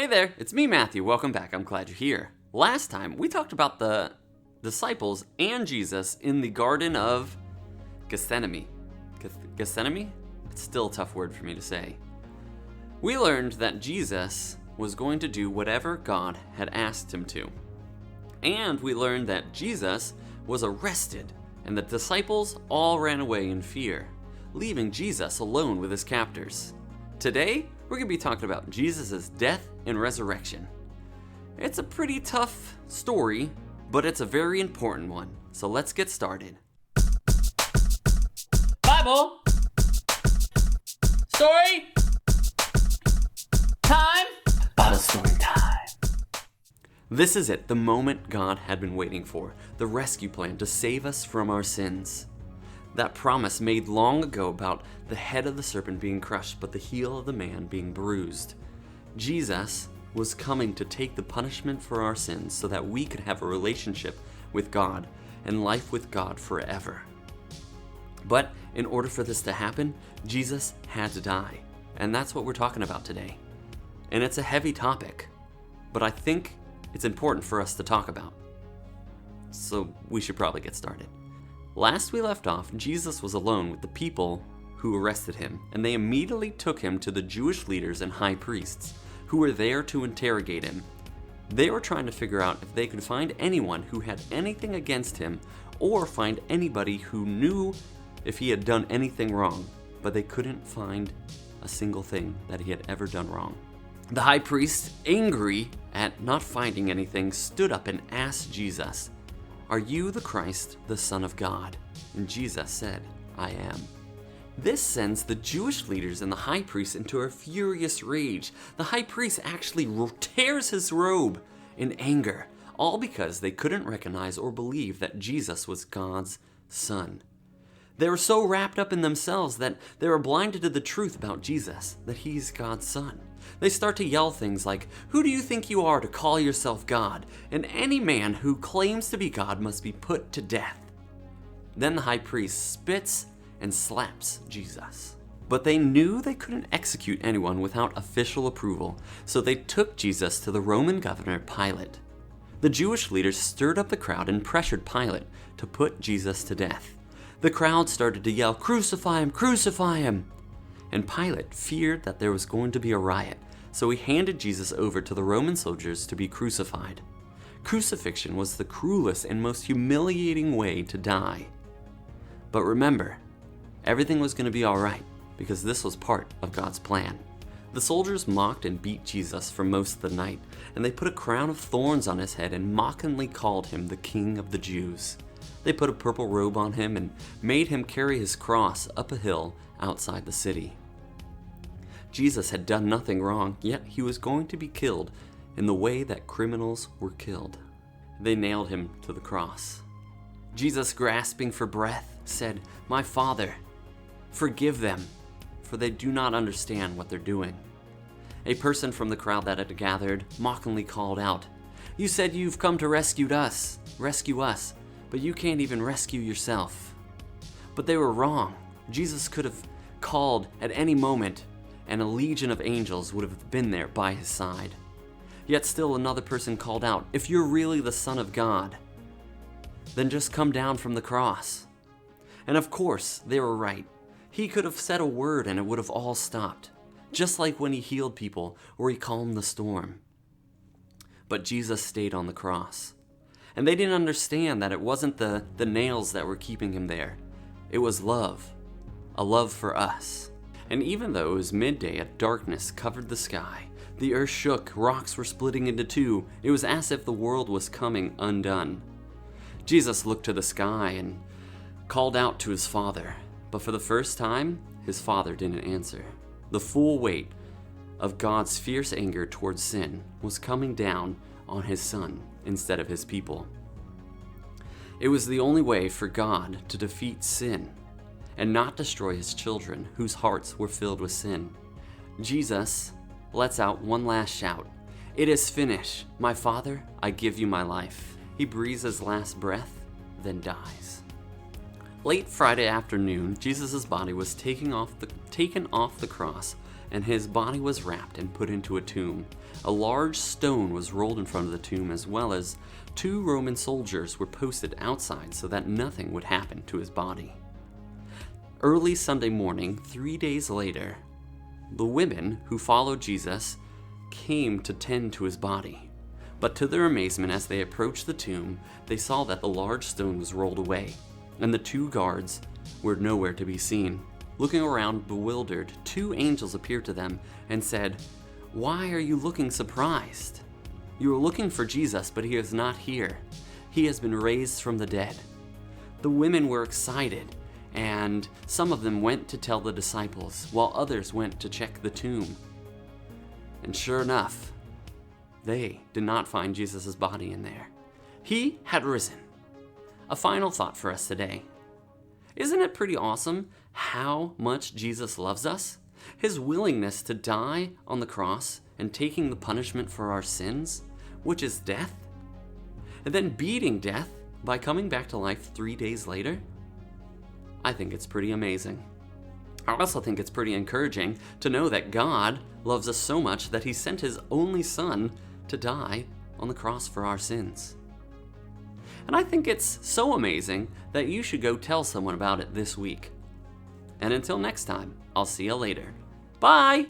Hey there, it's me, Matthew. Welcome back. I'm glad you're here. Last time, we talked about the disciples and Jesus in the Garden of Gethsemane. Gethsemane? It's still a tough word for me to say. We learned that Jesus was going to do whatever God had asked him to. And we learned that Jesus was arrested, and the disciples all ran away in fear, leaving Jesus alone with his captors. Today, we're going to be talking about Jesus' death and resurrection. It's a pretty tough story, but it's a very important one. So let's get started. Bible story time. Bible story time. This is it, the moment God had been waiting for, the rescue plan to save us from our sins. That promise made long ago about the head of the serpent being crushed, but the heel of the man being bruised. Jesus was coming to take the punishment for our sins so that we could have a relationship with God and life with God forever. But in order for this to happen, Jesus had to die. And that's what we're talking about today. And it's a heavy topic, but I think it's important for us to talk about. So we should probably get started. Last we left off, Jesus was alone with the people who arrested him, and they immediately took him to the Jewish leaders and high priests, who were there to interrogate him. They were trying to figure out if they could find anyone who had anything against him, or find anybody who knew if he had done anything wrong, but they couldn't find a single thing that he had ever done wrong. The high priest, angry at not finding anything, stood up and asked Jesus, "Are you the Christ, the Son of God?" And Jesus said, "I am." This sends the Jewish leaders and the high priest into a furious rage. The high priest actually tears his robe in anger, all because they couldn't recognize or believe that Jesus was God's Son. They were so wrapped up in themselves that they were blinded to the truth about Jesus, that he's God's Son. They start to yell things like, "Who do you think you are to call yourself God? And any man who claims to be God must be put to death." Then the high priest spits and slaps Jesus. But they knew they couldn't execute anyone without official approval, so they took Jesus to the Roman governor Pilate. The Jewish leaders stirred up the crowd and pressured Pilate to put Jesus to death. The crowd started to yell, "Crucify him! Crucify him!" And Pilate feared that there was going to be a riot, so he handed Jesus over to the Roman soldiers to be crucified. Crucifixion was the cruelest and most humiliating way to die. But remember, everything was going to be all right, because this was part of God's plan. The soldiers mocked and beat Jesus for most of the night, and they put a crown of thorns on his head and mockingly called him the King of the Jews. They put a purple robe on him and made him carry his cross up a hill outside the city. Jesus had done nothing wrong, yet he was going to be killed in the way that criminals were killed. They nailed him to the cross. Jesus, grasping for breath, said, "My Father, forgive them, for they do not understand what they're doing." A person from the crowd that had gathered mockingly called out, "You said you've come to rescue us, but you can't even rescue yourself." But they were wrong. Jesus could have called at any moment, and a legion of angels would have been there by his side. Yet still another person called out, "If you're really the Son of God, then just come down from the cross." And of course, they were right. He could have said a word and it would have all stopped, just like when he healed people or he calmed the storm. But Jesus stayed on the cross. And they didn't understand that it wasn't the nails that were keeping him there. It was love, a love for us. And even though it was midday, a darkness covered the sky. The earth shook, rocks were splitting into two. It was as if the world was coming undone. Jesus looked to the sky and called out to his Father. But for the first time, his Father didn't answer. The full weight of God's fierce anger towards sin was coming down on his Son instead of his people. It was the only way for God to defeat sin and not destroy his children whose hearts were filled with sin. Jesus lets out one last shout, "It is finished. My Father, I give you my life." He breathes his last breath, then dies. Late Friday afternoon, Jesus' body was taken off the cross and his body was wrapped and put into a tomb. A large stone was rolled in front of the tomb, as well as 2 Roman soldiers were posted outside so that nothing would happen to his body. Early Sunday morning, 3 days later, the women who followed Jesus came to tend to his body. But to their amazement, as they approached the tomb, they saw that the large stone was rolled away, and the 2 guards were nowhere to be seen. Looking around, bewildered, 2 angels appeared to them and said, "Why are you looking surprised? You are looking for Jesus, but he is not here. He has been raised from the dead." The women were excited, and some of them went to tell the disciples, while others went to check the tomb. And sure enough, they did not find Jesus' body in there. He had risen. A final thought for us today. Isn't it pretty awesome how much Jesus loves us? His willingness to die on the cross and taking the punishment for our sins, which is death, and then beating death by coming back to life 3 days later? I think it's pretty amazing. I also think it's pretty encouraging to know that God loves us so much that he sent his only son to die on the cross for our sins. And I think it's so amazing that you should go tell someone about it this week. And until next time, I'll see you later. Bye!